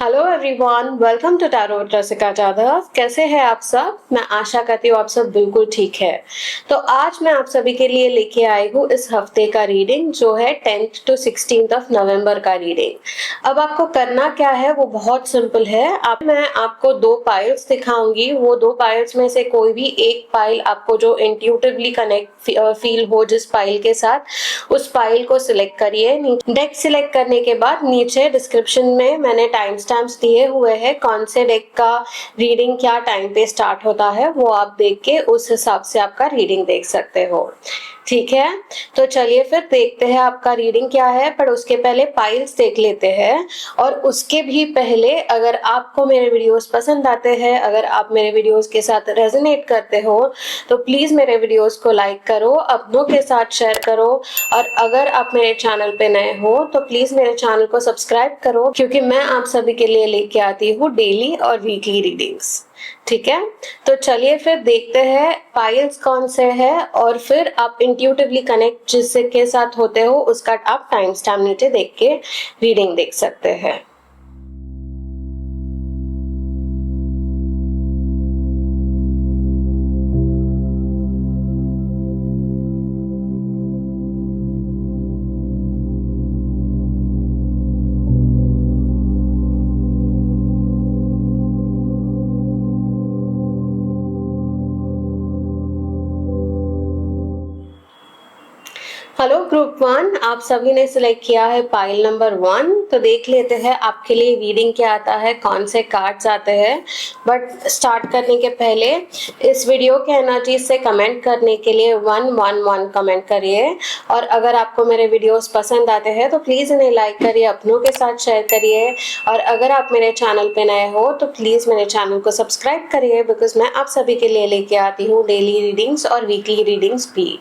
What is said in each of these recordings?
Hello everyone, welcome to tarot with Rasika Jadhav. कैसे हैं आप सब? मैं आशा करती हूँ आप सब बिल्कुल ठीक है। तो आज मैं आप सभी के लिए लेके आई हूँ इस हफ्ते का रीडिंग, जो है 10th to 16th of November का रीडिंग। अब आपको करना क्या है वो बहुत सिंपल है। मैं आपको दो पाइल्स दिखाऊंगी। वो दो पाइल्स में से कोई भी एक पाइल आपको जो इंट्यूटिवली कनेक्ट फील हो जिस पाइल के साथ, उस पाइल को सिलेक्ट करिए। डेक सिलेक्ट करने के बाद नीचे डिस्क्रिप्शन में मैंने टाइम स्टैम्प्स दिए हुए हैं, कौन से डेक का रीडिंग क्या टाइम पे स्टार्ट होता है वो आप देख के उस हिसाब से आपका रीडिंग देख सकते हो। ठीक है, तो चलिए फिर देखते हैं आपका रीडिंग क्या है। पर उसके पहले पाइल्स देख लेते हैं। और उसके भी पहले, अगर आपको मेरे वीडियोस पसंद आते हैं, अगर आप मेरे वीडियोस के साथ रेजोनेट करते हो, तो प्लीज मेरे वीडियोस को लाइक करो, अपनों के साथ शेयर करो। और अगर आप मेरे चैनल पे नए हो तो प्लीज मेरे चैनल को सब्सक्राइब करो, क्योंकि मैं आप सभी के लिए लेके आती हूँ डेली और वीकली रीडिंग्स। ठीक है, तो चलिए फिर देखते हैं पाइल्स कौन से है, और फिर आप इंट्यूटिवली कनेक्ट जिसके साथ होते हो उसका आप टाइम स्टैम्प नीचे देख के रीडिंग देख सकते हैं। हेलो ग्रुप वन, आप सभी ने सिलेक्ट किया है पाइल नंबर 1। तो देख लेते हैं आपके लिए रीडिंग क्या आता है, कौन से कार्ड्स आते हैं। बट स्टार्ट करने के पहले इस वीडियो के एनर्जी से कमेंट करने के लिए 111 कमेंट करिए। और अगर आपको मेरे वीडियोस पसंद आते हैं तो प्लीज़ इन्हें लाइक करिए, अपनों के साथ शेयर करिए। और अगर आप मेरे चैनल पे नए हो तो प्लीज़ मेरे चैनल को सब्सक्राइब करिए, बिकॉज मैं आप सभी के लिए लेके आती हूँ डेली रीडिंग्स और वीकली रीडिंग्स भी।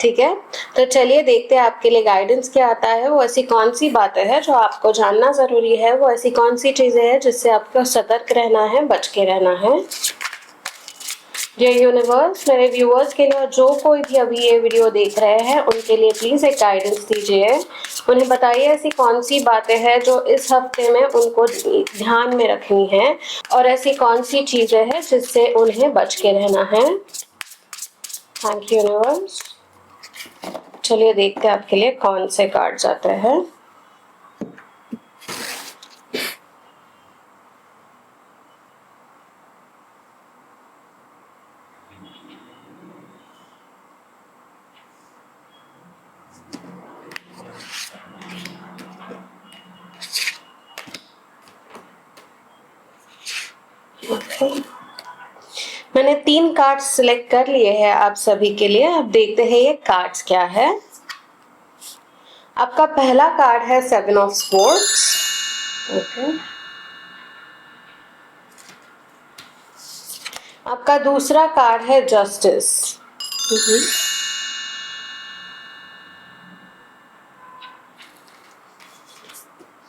ठीक है, तो चलिए देखते हैं आपके लिए गाइडेंस क्या आता है। वो ऐसी कौन सी बातें हैं जो आपको जानना जरूरी है, वो ऐसी कौन सी चीजें हैं जिससे आपको सतर्क रहना है, बच के रहना है। डियर यूनिवर्स, मेरे व्यूअर्स के लिए और जो कोई भी अभी ये वीडियो देख रहे हैं उनके लिए प्लीज एक गाइडेंस दीजिए। उन्हें बताइए ऐसी कौन सी बातें हैं जो इस हफ्ते में उनको ध्यान में रखनी है, और ऐसी कौन सी चीजें हैं जिससे उन्हें बच के रहना है। Thank you universe. चलिए देखते हैं आपके लिए कौन से कार्ड्स आते हैं। मैंने 3 कार्ड्स सिलेक्ट कर लिए हैं आप सभी के लिए। अब देखते हैं ये कार्ड्स क्या है। आपका पहला कार्ड है 7 ऑफ स्वॉर्ड्स। ओके, आपका दूसरा कार्ड है जस्टिस।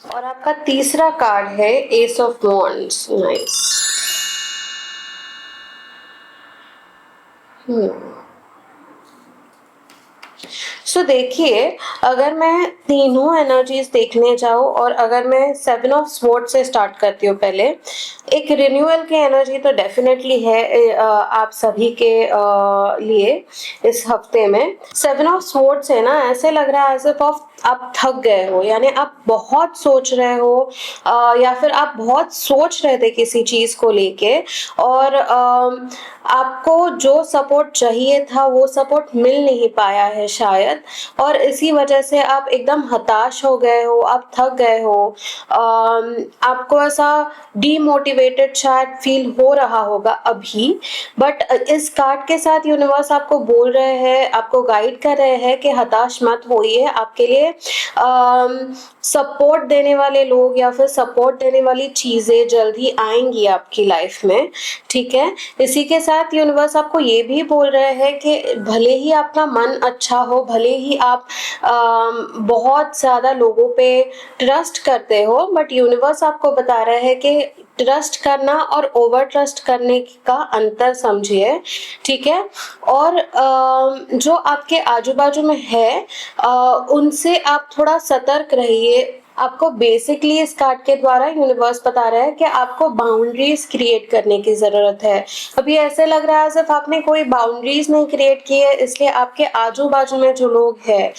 और आपका तीसरा कार्ड है एस ऑफ वॉन्ड्स। नाइस। सो देखिए, अगर मैं तीनों एनर्जीज देखने जाऊँ और अगर मैं 7 ऑफ स्वॉर्ड से स्टार्ट करती हूँ, पहले एक रिन्यूअल की एनर्जी तो डेफिनेटली है आप सभी के लिए इस हफ्ते में। 7 ऑफ स्वॉर्ड से ना ऐसे लग रहा है एज इफ आप थक गए हो, यानी आप बहुत सोच रहे हो, या फिर आप बहुत सोच रहे थे किसी चीज को लेके, और आपको जो सपोर्ट चाहिए था वो सपोर्ट मिल नहीं पाया है शायद, और इसी वजह से आप एकदम हताश हो गए हो, आप थक गए हो। आपको ऐसा डीमोटिवेटेड शायद फील हो रहा होगा अभी। बट इस कार्ड के साथ यूनिवर्स आपको बोल रहे हैं, आपको गाइड कर रहे हैं कि हताश मत होइए। आपके लिए सपोर्ट देने वाले लोग या फिर सपोर्ट देने वाली चीजें जल्द ही आएंगी आपकी लाइफ में। ठीक है, इसी के साथ यूनिवर्स आपको ये भी बोल रहे हैं कि भले ही आपका मन अच्छा हो, भले ही आप बहुत ज्यादा लोगों पे ट्रस्ट करते हो, बट यूनिवर्स आपको बता रहे हैं कि ट्रस्ट करना और ओवर ट्रस्ट करने का अंतर समझिए। ठीक है, और जो आपके आजू बाजू में है उनसे आप थोड़ा सतर्क रहिए। आपको बेसिकली इस कार्ड के द्वारा यूनिवर्स बता रहा है कि आपको बाउंड्रीज क्रिएट करने की जरूरत है। अभी ऐसे लग रहा है सिर्फ आपने कोई बाउंड्रीज नहीं क्रिएट की है, इसलिए आपके आजू बाजू में जो लोग हैं,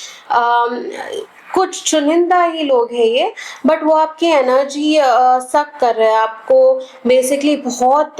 कुछ चुनिंदा ही लोग हैं ये, बट वो आपकी एनर्जी सक कर रहे हैं, आपको बेसिकली बहुत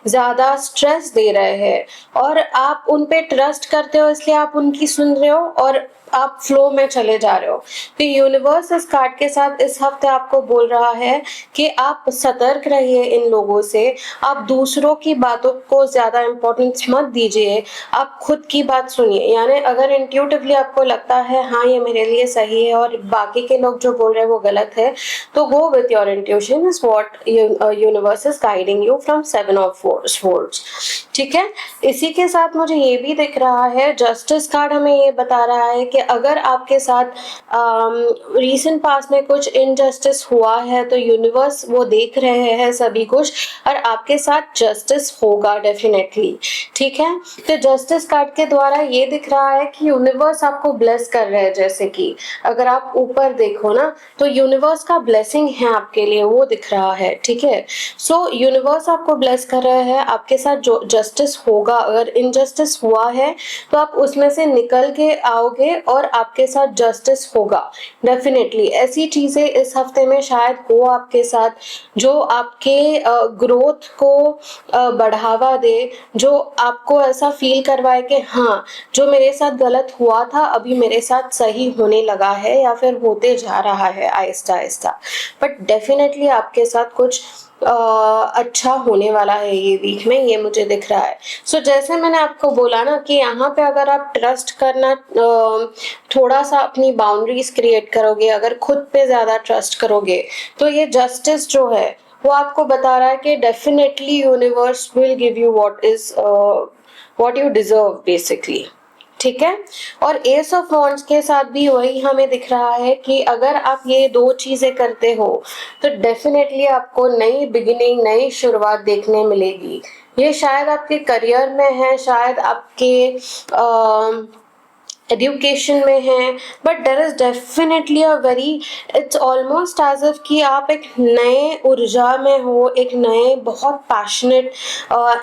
ज़्यादा स्ट्रेस दे रहे हैं, और आप उन पे ट्रस्ट करते हो इसलिए आप उनकी सुन रहे हो और आप फ्लो में चले जा रहे हो। तो यूनिवर्स इस कार्ड के साथ इस हफ्ते आपको बोल रहा है कि आप सतर्क रहिए इन लोगों से, आप दूसरों की बातों को ज्यादा इम्पोर्टेंस मत दीजिए, आप खुद की बात सुनिए। यानी अगर इंट्यूटिवली आपको लगता है हाँ ये मेरे लिए सही है और बाकी के लोग जो बोल रहे हैं वो गलत है, तो go with your intuition is what universe is guiding you from 7 of swords. ठीक है, इसी के साथ मुझे ये भी दिख रहा है, जस्टिस कार्ड हमें ये बता रहा है कि अगर आपके साथ रीसेंट पास में कुछ इनजस्टिस हुआ है तो यूनिवर्स वो देख रहे हैं सभी कुछ, और आपके साथ जस्टिस होगा डेफिनेटली। ठीक है, तो जस्टिस कार्ड के द्वारा ये दिख रहा है कि यूनिवर्स आपको ब्लेस कर रहे हैं। जैसे कि अगर आप ऊपर देखो ना तो यूनिवर्स का ब्लेसिंग है आपके लिए, वो दिख रहा है। ठीक है, सो यूनिवर्स आपको ब्लेस कर रहे हैं, आपके साथ जो जस्टिस होगा, अगर इनजस्टिस हुआ है तो आप उसमें से निकल के आओगे और आपके साथ जस्टिस होगा डेफिनेटली। ऐसी चीजें इस हफ्ते में शायद हो आपके साथ जो आपके ग्रोथ को बढ़ावा दे, जो आपको ऐसा फील करवाए कि हाँ जो मेरे साथ गलत हुआ था अभी मेरे साथ सही होने लगा है या फिर होते जा रहा है आहिस्ता आहिस्ता। बट डेफिनेटली आपके साथ कुछ अच्छा होने वाला है ये वीक में, ये मुझे दिख रहा है। सो जैसे मैंने आपको बोला ना कि यहाँ पे अगर आप ट्रस्ट करना, थोड़ा सा अपनी बाउंड्रीज क्रिएट करोगे, अगर खुद पे ज्यादा ट्रस्ट करोगे, तो ये जस्टिस जो है वो आपको बता रहा है कि definitely universe will give you what you deserve basically. ठीक है, और एस ऑफ वॉन्ड्स के साथ भी वही हमें दिख रहा है कि अगर आप ये दो चीजें करते हो तो डेफिनेटली आपको नई बिगिनिंग, नई शुरुआत देखने मिलेगी। ये शायद आपके करियर में है, शायद आपके एजुकेशन में है, but there is definitely a very, it's almost as if कि आप एक नए ऊर्जा में हो, एक नए बहुत पैशनेट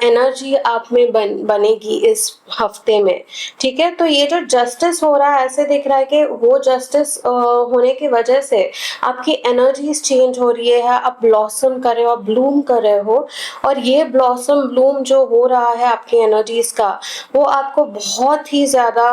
एनर्जी आप में बनेगी इस हफ्ते में। ठीक है, तो ये जो जस्टिस हो रहा है ऐसे दिख रहा है कि वो जस्टिस होने की वजह से आपकी एनर्जीज चेंज हो रही है, आप ब्लॉसम कर रहे हो, आप ब्लूम कर रहे हो, और ये ब्लॉसम ब्लूम जो हो रहा है आपकी एनर्जीज का, वो आपको बहुत ही ज्यादा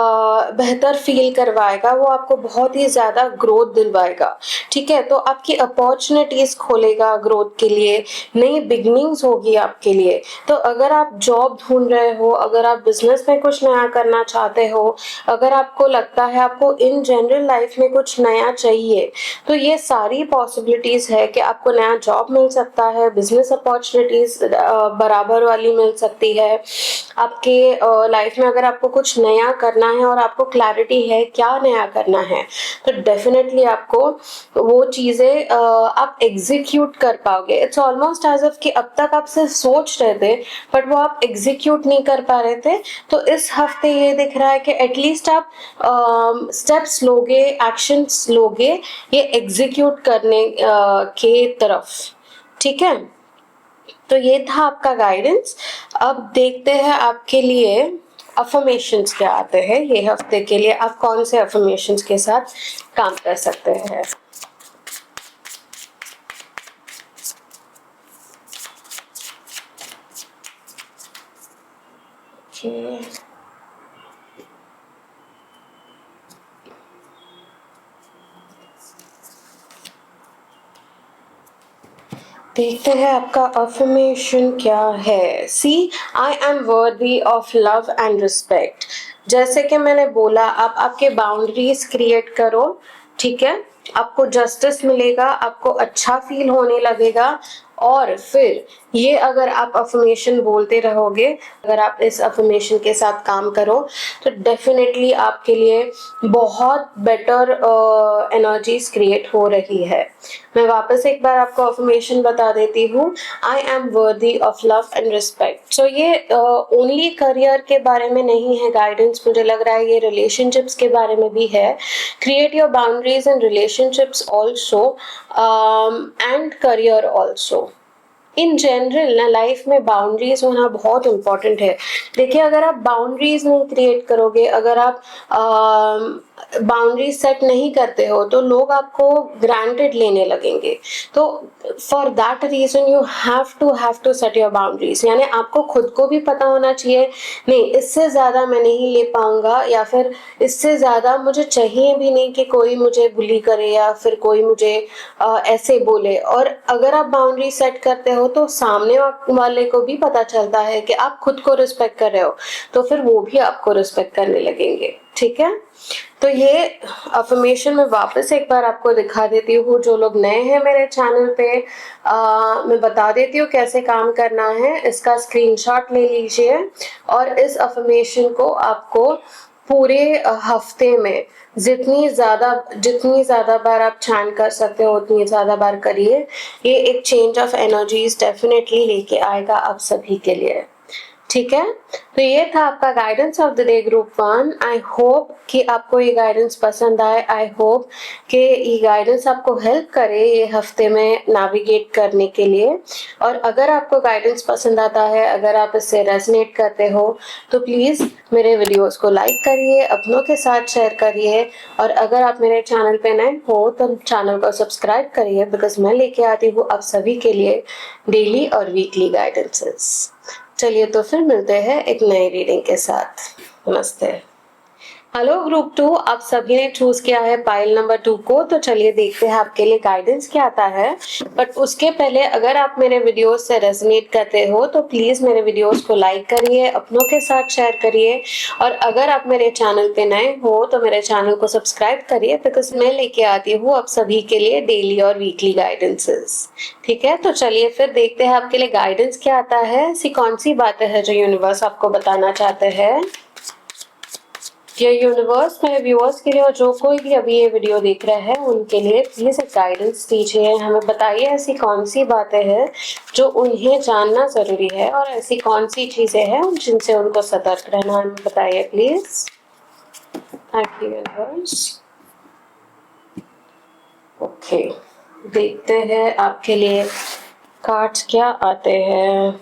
बेहतर फील करवाएगा, वो आपको बहुत ही ज्यादा ग्रोथ दिलवाएगा। ठीक है, तो आपकी अपॉर्चुनिटीज खोलेगा ग्रोथ के लिए, नई बिगनिंग्स होगी आपके लिए। तो अगर आप जॉब ढूंढ रहे हो, अगर आप बिजनेस में कुछ नया करना चाहते हो, अगर आपको लगता है आपको इन जनरल लाइफ में कुछ नया चाहिए, तो ये सारी पॉसिबिलिटीज है कि आपको नया जॉब मिल सकता है, बिजनेस अपॉर्चुनिटीज बराबर वाली मिल सकती है आपके लाइफ में। अगर आपको कुछ नया करना है और आपको क्लैरिटी है क्या नया करना है, तो डेफिनेटली आपको वो चीजें आप एग्जीक्यूट कर पाओगे। इट्स ऑलमोस्ट एज इफ कि अब तक आप सिर्फ सोच रहे थे बट वो आप एग्जीक्यूट नहीं कर पा रहे थे, तो इस हफ्ते ये दिख रहा है कि एटलीस्ट आप स्टेप्स लोगे, एक्शंस लोगे ये एग्जीक्यूट करने के तरफ। ठीक है, तो ये था आपका गाइडेंस। अब देखते हैं आपके लिए अफर्मेशंस क्या आते हैं ये हफ्ते के लिए, आप कौन से अफर्मेशंस के साथ काम कर सकते हैं। देखते हैं आपका अफर्मेशन क्या है। See, I am worthy of love and respect. जैसे कि मैंने बोला, आप आपके बाउंड्रीज क्रिएट करो। ठीक है, आपको जस्टिस मिलेगा, आपको अच्छा फील होने लगेगा, और फिर ये अगर आप अफर्मेशन बोलते रहोगे, अगर आप इस अफर्मेशन के साथ काम करो, तो डेफिनेटली आपके लिए बहुत बेटर एनर्जीज क्रिएट हो रही है। मैं वापस एक बार आपको अफर्मेशन बता देती हूँ। I am worthy of love and respect. So ये ओनली करियर के बारे में नहीं है गाइडेंस, मुझे लग रहा है ये रिलेशनशिप्स के बारे में भी है. Create your boundaries in relationships also and career also. In general ना लाइफ में बाउंड्रीज होना बहुत इम्पोर्टेंट है. देखिए, अगर आप बाउंड्रीज नहीं क्रिएट करोगे, अगर आप बाउंड्रीज सेट नहीं करते हो, तो लोग आपको ग्रांटेड लेने लगेंगे. तो for that reason you have to set your boundaries. यानी आपको खुद को भी पता होना चाहिए, नहीं इससे ज्यादा मैं नहीं ले पाऊंगा, या फिर इससे ज्यादा मुझे चाहिए भी नहीं कि कोई मुझे बुली करे या फिर कोई मुझे ऐसे बोले. और अगर आप बाउंड्री सेट करते हो तो सामने वाले को भी पता चलता है कि आप खुद को रिस्पेक्ट कर रहे हो, तो फिर वो भी आपको रिस्पेक्ट करने लगेंगे. ठीक है, तो ये अफर्मेशन मैं वापस एक बार आपको दिखा देती हूँ. जो लोग नए हैं मेरे चैनल पे, मैं बता देती हूँ कैसे काम करना है. इसका स्क्रीनशॉट ले लीजिए और इस अफर्मेशन को आपको पूरे हफ्ते में जितनी ज्यादा बार आप चैंट कर सकते हो उतनी ज्यादा बार करिए. ये एक चेंज ऑफ एनर्जीज डेफिनेटली लेके आएगा आप सभी के लिए. ठीक है, तो ये था आपका guidance of the day group 1. I hope कि आपको ये गाइडेंस पसंद आए. आई होप कि ये गाइडेंस आपको हेल्प करे ये हफ्ते में नेविगेट करने के लिए. और अगर आपको गाइडेंस पसंद आता है, अगर आप इससे रेजोनेट करते हो, तो प्लीज मेरे वीडियोस को लाइक करिए, अपनों के साथ शेयर करिए. और अगर आप मेरे चैनल पे नए हो तो चैनल को सब्सक्राइब करिए, बिकॉज मैं लेके आती हूँ आप सभी के लिए डेली और वीकली गाइडेंसेस. चलिए, तो फिर मिलते हैं एक नई रीडिंग के साथ. नमस्ते. हेलो ग्रुप 2, आप सभी ने चूज किया है पाइल नंबर 2 को. तो चलिए देखते हैं आपके लिए गाइडेंस क्या आता है. बट उसके पहले, अगर आप मेरे वीडियोस से रेजोनेट करते हो तो प्लीज मेरे वीडियोस को लाइक करिए, अपनों के साथ शेयर करिए. और अगर आप मेरे चैनल पे नए हो तो मेरे चैनल को सब्सक्राइब करिए, बिकॉज मैं लेके आती हूँ आप सभी के लिए डेली और वीकली गाइडेंसेस. ठीक है, तो चलिए फिर देखते हैं आपके लिए गाइडेंस क्या आता है. ऐसी कौन सी बातें हैं जो यूनिवर्स आपको बताना चाहते हैं. ये यूनिवर्स मेरे व्यूअर्स के लिए और जो कोई भी अभी ये वीडियो देख रहा है उनके लिए प्लीज एक गाइडेंस दीजिए. हमें बताइए ऐसी कौन सी बातें हैं जो उन्हें जानना जरूरी है, और ऐसी कौन सी चीजें हैं जिनसे उनको सतर्क रहना है. बताइए please. Thank you universe. Okay, देखते हैं आपके लिए कार्ड्स क्या आते हैं.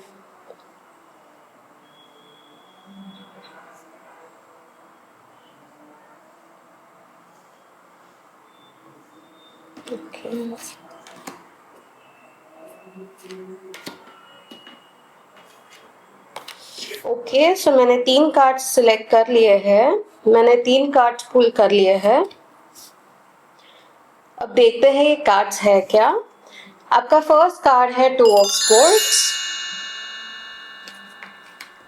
ओके, सो मैंने 3 कार्ड्स सिलेक्ट कर लिए हैं. मैंने 3 कार्ड्स पुल कर लिए हैं. अब देखते हैं ये कार्ड्स है क्या. आपका फर्स्ट कार्ड है 2 ऑफ स्वर्ड्स.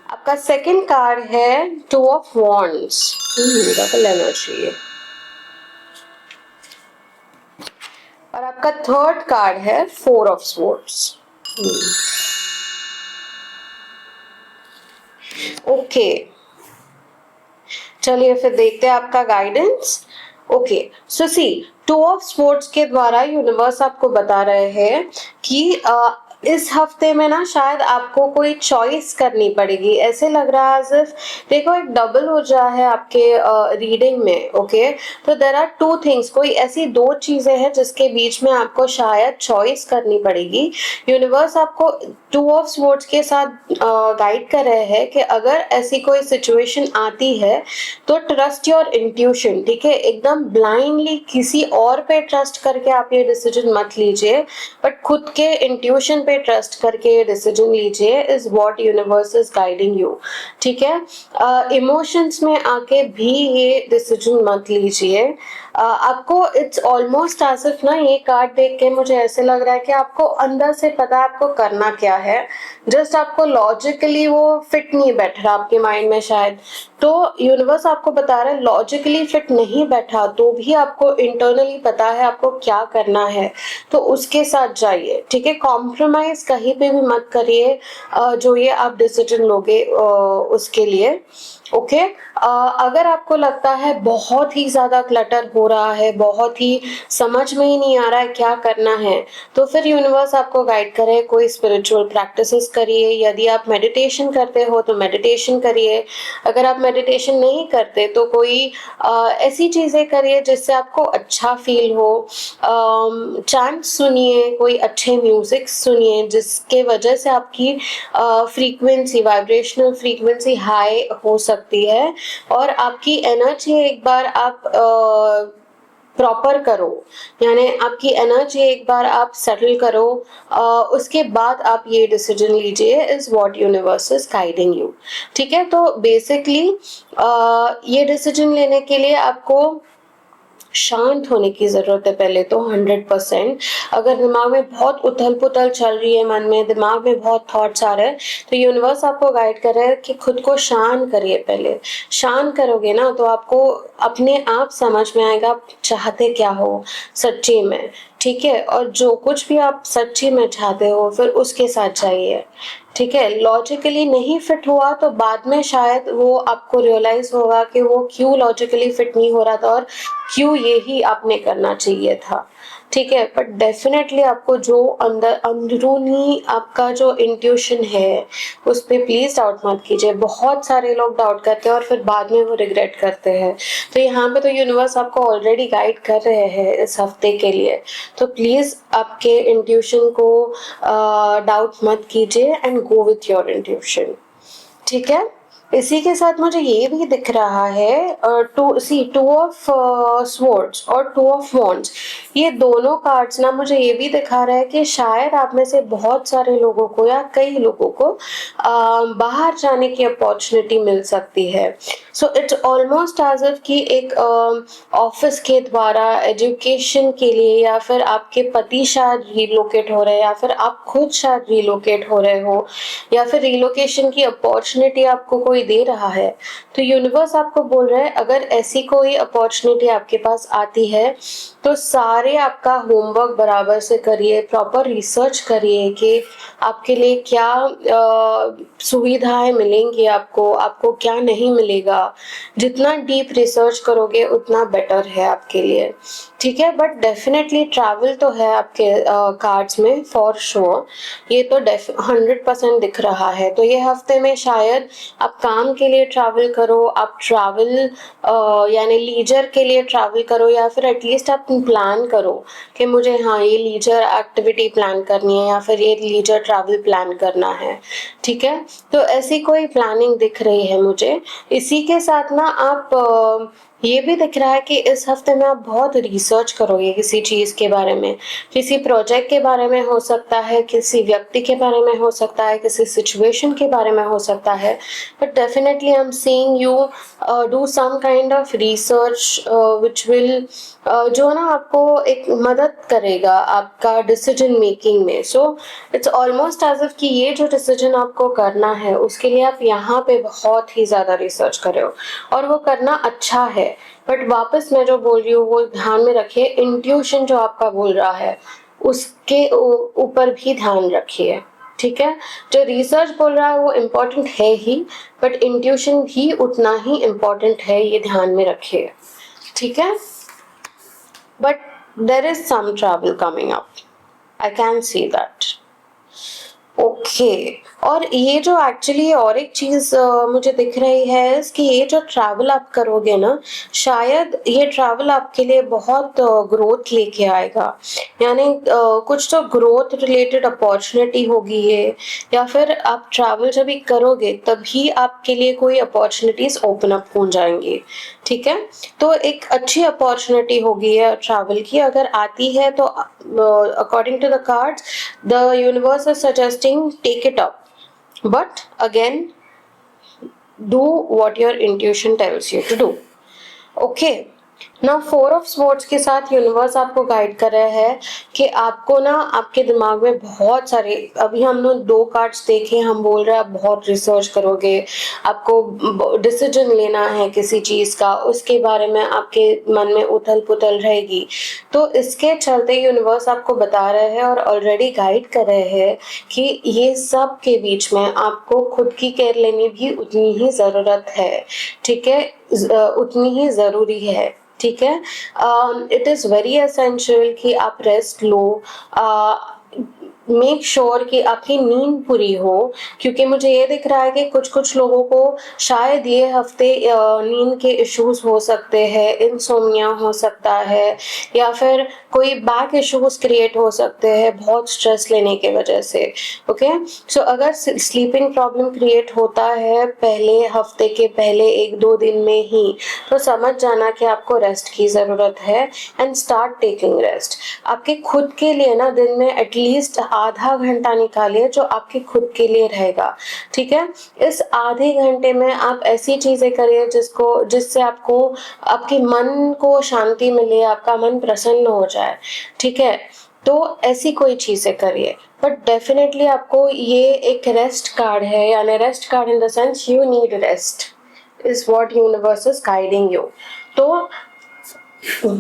आपका सेकंड कार्ड है 2 ऑफ वॉन्ड्स. Double energy. और आपका थर्ड कार्ड है 4 ऑफ स्वॉर्ड्स. ओके, चलिए फिर देखते हैं आपका guidance. Okay, so see 2 of swords के द्वारा यूनिवर्स आपको बता रहे हैं कि इस हफ्ते में ना शायद आपको कोई चॉइस करनी पड़ेगी. ऐसे लग रहा है सिर्फ, देखो एक डबल ऊर्जा है आपके रीडिंग में. ओके, तो देयर आर 2 थिंग्स. कोई ऐसी 2 चीजें हैं जिसके बीच में आपको शायद चॉइस करनी पड़ेगी. यूनिवर्स आपको 2 ऑफ स्वॉर्ड्स के साथ गाइड कर रहे हैं कि अगर ऐसी कोई सिचुएशन आती है तो ट्रस्ट योर इंट्यूशन. ठीक है, एकदम ब्लाइंडली किसी और पे ट्रस्ट करके आप ये डिसीजन मत लीजिए, बट खुद के इंट्यूशन पे ट्रस्ट करके डिसीजन लीजिए. Is what universe is guiding you. ठीक है, इमोशंस में आके भी ये डिसीजन मत लीजिए. आपको इट्स ऑलमोस्ट एज इफ ना, ये कार्ड देख के मुझे ऐसे लग रहा है कि आपको अंदर से पता है आपको करना क्या है, जस्ट आपको लॉजिकली वो फिट नहीं बैठ रहा आपके माइंड में शायद. तो यूनिवर्स आपको बता रहा है लॉजिकली फिट नहीं बैठा तो भी आपको इंटरनली पता है आपको क्या करना है, तो उसके साथ जाइए. ठीक है, कॉम्प्रोमाइज कहीं पे भी मत करिए जो ये आप डिसीजन लोगे उसके लिए. ओके अगर आपको लगता है बहुत ही ज़्यादा क्लटर हो रहा है, बहुत ही समझ में ही नहीं आ रहा है क्या करना है, तो फिर यूनिवर्स आपको गाइड करे कोई स्पिरिचुअल प्रैक्टिसेस करिए। यदि आप मेडिटेशन करते हो तो मेडिटेशन करिए। अगर आप मेडिटेशन नहीं करते तो कोई ऐसी चीज़ें करिए जिससे आपको अच्छा फील हो। चैंट सुनिए, कोई अच्छे म्यूजिक सुनिए जिसके वजह से आपकी फ्रीक्वेंसी, वाइब्रेशनल फ्रीक्वेंसी हाई हो सकती है और आपकी एनर्जी एक बार आप प्रॉपर करो, यानी आपकी एनर्जी एक बार आप सेटल करो, उसके बाद आप ये डिसीजन लीजिए is what universe is guiding you. ठीक है, तो बेसिकली ये डिसीजन लेने के लिए आपको शांत होने की ज़रूरत है पहले तो 100%। अगर दिमाग में बहुत उथल पुथल चल रही है, मन में दिमाग में बहुत थॉट्स आ रहे हैं, तो यूनिवर्स आपको गाइड कर रहा है कि खुद को शांत करिए। पहले शांत करोगे ना तो आपको अपने आप समझ में आएगा आप चाहते क्या हो सच्ची में। ठीक है, और जो कुछ भी आप सच्ची में चाहते हो फिर उसके साथ जाइए। ठीक है, लॉजिकली नहीं फिट हुआ तो बाद में शायद वो आपको रियलाइज होगा कि वो क्यों लॉजिकली फिट नहीं हो रहा था और क्यों यही आपने करना चाहिए था। ठीक है, बट डेफिनेटली आपको जो अंदर अंदरूनी आपका जो इंट्यूशन है उस पर प्लीज डाउट मत कीजिए। बहुत सारे लोग डाउट करते हैं और फिर बाद में वो रिग्रेट करते हैं। तो यहाँ पे तो यूनिवर्स आपको ऑलरेडी गाइड कर रहे हैं इस हफ्ते के लिए, तो प्लीज आपके इंट्यूशन को डाउट मत कीजिए and go with your intuition. ठीक है, इसी के साथ मुझे ये भी दिख रहा है टू ऑफ स्वॉर्ड्स और टू ऑफ वॉन्ड्स। ये दोनों कार्ड्स ना मुझे ये भी दिखा रहा है कि शायद आप में से बहुत सारे लोगों को या कई लोगों को बाहर जाने की अपॉर्चुनिटी मिल सकती है। So it's almost as if कि एक ऑफिस के द्वारा एजुकेशन के लिए, या फिर आपके पति शायद रिलोकेट हो रहे हैं, या फिर आप खुद शायद रिलोकेट हो रहे हो, या फिर रिलोकेशन की अपॉर्चुनिटी आपको कोई दे रहा है। तो यूनिवर्स आपको बोल रहा है अगर ऐसी कोई अपॉर्चुनिटी आपके पास आती है तो सारे आपका होमवर्क बराबर से करिए, प्रॉपर रिसर्च करिए कि आपके लिए क्या सुविधाएं मिलेंगी, आपको क्या नहीं मिलेगा। जितना डीप रिसर्च करोगे उतना बेटर है आपके लिए। ठीक है, बट डेफिनेटली ट्रैवल तो है आपके कार्ड्स में फॉर श्योर, ये तो 100% दिख रहा है। तो ये हफ्ते में शायद आप काम के लिए ट्रैवल करो, आप ट्रैवल यानी लीजर के लिए ट्रैवल करो, या फिर एटलीस्ट आप प्लान करो कि मुझे हाँ ये लीजर एक्टिविटी प्लान करनी है या फिर ये लीजर ट्रैवल प्लान करना है। ठीक है, तो ऐसी कोई प्लानिंग दिख रही है मुझे। इसी के साथ ना आप ये भी दिख रहा है कि इस हफ्ते में आप बहुत रिसर्च करोगे किसी चीज के बारे में, किसी प्रोजेक्ट के बारे में हो सकता है, किसी व्यक्ति के बारे में हो सकता है, किसी सिचुएशन के बारे में हो सकता है। But definitely I am seeing you do some kind of research which will जो ना आपको एक मदद करेगा आपका डिसीजन मेकिंग में। So it's almost as if कि ये जो डिसीजन आपको करना है उसके लिए आप यहाँ पे बहुत ही ज्यादा रिसर्च कर रहे हो और वो करना अच्छा है। बट वापस मैं जो बोल रही हूँ वो ध्यान में रखिए, इंट्यूशन जो आपका बोल रहा है उसके ऊपर भी ध्यान रखिए। ठीक है, जो रिसर्च बोल रहा है वो इम्पोर्टेंट है ही, बट इंट्यूशन भी उतना ही इम्पोर्टेंट है, ये ध्यान में रखिए। ठीक है, but there is some trouble coming up. I can see that. Okay और ये जो एक्चुअली और एक चीज मुझे दिख रही है कि ये जो ट्रैवल आप करोगे ना, शायद ये ट्रैवल आपके लिए बहुत ग्रोथ लेके आएगा, यानी कुछ तो ग्रोथ रिलेटेड अपॉर्चुनिटी होगी ये, या फिर आप ट्रैवल जब भी करोगे तभी आपके लिए कोई अपॉर्चुनिटीज ओपन अप हो जाएंगी। ठीक है, तो एक अच्छी अपॉर्चुनिटी होगी है ट्रैवल की, अगर आती है तो according to the cards the universe is suggesting take it up, but again do what your intuition tells you to do. Okay, ना 4 ऑफ स्वॉर्ड्स के साथ यूनिवर्स आपको गाइड कर रहा है कि आपको ना आपके दिमाग में बहुत सारे, अभी हमने 2 कार्ड्स देखे, हम बोल रहे हैं आप बहुत रिसर्च करोगे, आपको डिसीजन लेना है किसी चीज का, उसके बारे में आपके मन में उथल पुथल रहेगी। तो इसके चलते यूनिवर्स आपको बता रहे हैं और ऑलरेडी गाइड कर रहे हैं कि ये सब के बीच में आपको खुद की केयर लेनी भी उतनी ही जरूरत है, ठीक है, उतनी ही जरूरी है, ठीक है। इट इज़ वेरी एसेंशियल कि आप रेस्ट लो, मेक श्योर कि आपकी नींद पूरी हो, क्योंकि मुझे ये दिख रहा है कि कुछ कुछ लोगों को शायद ये हफ्ते नींद के इश्यूज हो सकते हैं, इंसोम्निया हो सकता है, या फिर कोई बैक इश्यूज क्रिएट हो सकते हैं बहुत स्ट्रेस लेने के वजह से। ओके, सो अगर स्लीपिंग प्रॉब्लम क्रिएट होता है पहले हफ्ते के पहले 1-2 दिन में ही, तो समझ जाना कि आपको रेस्ट की ज़रूरत है एंड स्टार्ट टेकिंग रेस्ट। आपके खुद के लिए ना दिन में एटलीस्ट आधा घंटा निकालिए जो आपके खुद के लिए रहेगा, ठीक है। इस आधे घंटे में आप ऐसी चीजें करिए जिससे आपको आपके मन को शांति मिले, आपका मन प्रसन्न हो जाए, ठीक है। तो ऐसी कोई चीजें करिए, बट डेफिनेटली आपको ये एक रेस्ट कार्ड है, यानी rest card in the sense you need rest is what universe is guiding you. तो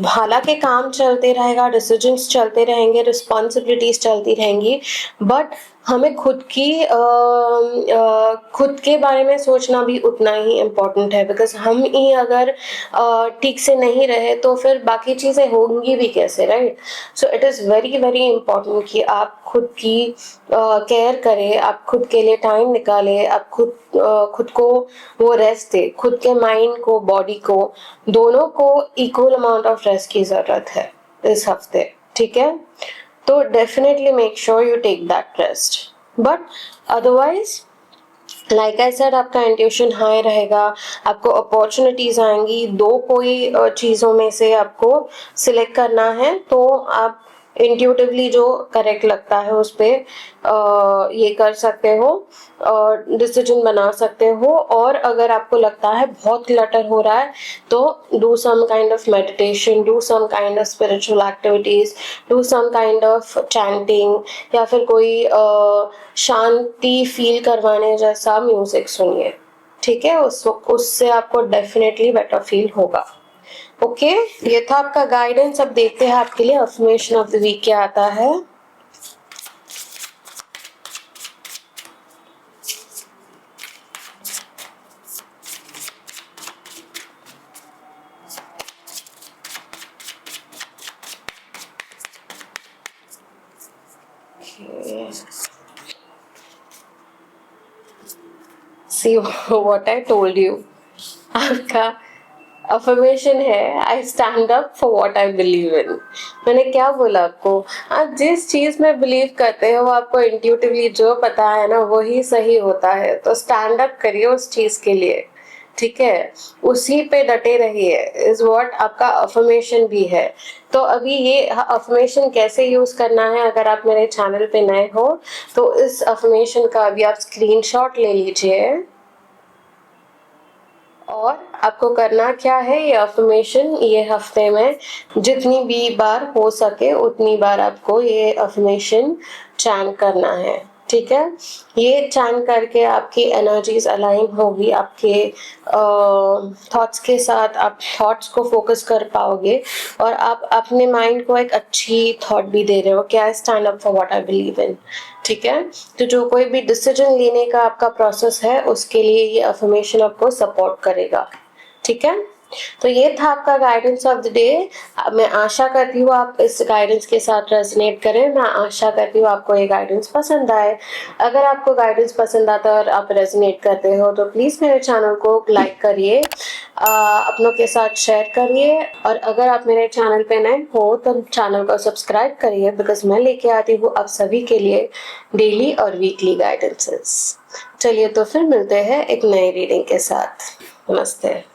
हालांकि काम चलते रहेगा, डिसीजंस चलते रहेंगे, रिस्पॉन्सिबिलिटीज चलती रहेंगी, बट हमें खुद के बारे में सोचना भी उतना ही इम्पोर्टेंट है, बिकॉज हम ही अगर ठीक से नहीं रहे तो फिर बाकी चीज़ें होंगी भी कैसे, right. So it is very very important कि आप खुद की केयर करें, आप खुद के लिए टाइम निकालें, आप खुद को वो रेस्ट दे, खुद के माइंड को, बॉडी को, दोनों को इक्वल अमाउंट ऑफ रेस्ट की ज़रूरत है इस हफ्ते, ठीक है। तो definitely make sure you take that rest, but otherwise like I said आपका इंट्यूशन हाई रहेगा, आपको अपॉर्चुनिटीज आएंगी, दो कोई चीज़ों में से आपको सिलेक्ट करना है, तो आप इंट्यूटिवली जो करेक्ट लगता है उस पर ये कर सकते हो और डिसीजन बना सकते हो। और अगर आपको लगता है बहुत क्लटर हो रहा है तो do some kind of meditation, do some kind of spiritual activities, do some kind of chanting, या फिर कोई शांति फील करवाने जैसा म्यूजिक सुनिए, ठीक है। उससे आपको डेफिनेटली बेटर फील होगा। ओके, ये था आपका गाइडेंस। अब देखते हैं आपके लिए अफर्मेशन ऑफ द वीक क्या आता है। See what I told you. आपका अफर्मेशन है I stand up for what I believe in. मैंने क्या बोला आपको, आप जिस चीज में बिलीव करते हो, आपको इंट्यूटिवली जो पता है ना वही सही होता है, तो स्टैंड अप करिए उस चीज के लिए, ठीक है, उसी पे डटे रहिए, इज व्हाट आपका अफर्मेशन भी है। तो अभी ये अफर्मेशन कैसे यूज करना है, अगर आप मेरे चैनल पे नए हो तो इस अफर्मेशन का अभी आप स्क्रीनशॉट ले लीजिए, और आपको करना क्या है, ये अफर्मेशन ये हफ्ते में जितनी भी बार हो सके उतनी बार आपको ये अफर्मेशन चैंट करना है, ठीक है। ये चैंट करके आपकी एनर्जीज अलाइन होगी आपके थॉट्स के साथ, आप थॉट्स को फोकस कर पाओगे और आप अपने माइंड को एक अच्छी थॉट भी दे रहे हो कि I stand up for what I believe in, ठीक है। तो जो कोई भी डिसीजन लेने का आपका प्रोसेस है उसके लिए ये अफर्मेशन आपको सपोर्ट करेगा, ठीक है। तो ये था आपका गाइडेंस ऑफ द डे। मैं आशा करती हूँ आप इस गाइडेंस के साथ रेजोनेट करें। मैं आशा करती हूँ आपको ये गाइडेंस पसंद आए। अगर आपको गाइडेंस पसंद आता है और आप रेजोनेट करते हो तो प्लीज़ मेरे चैनल को लाइक करिए, अपनों के साथ शेयर करिए, और अगर आप मेरे चैनल पे नए हो तो चैनल को सब्सक्राइब करिए, बिकॉज मैं लेके आती हूँ आप सभी के लिए डेली और वीकली गाइडेंसेस। चलिए तो फिर मिलते हैं एक नई रीडिंग के साथ। नमस्ते।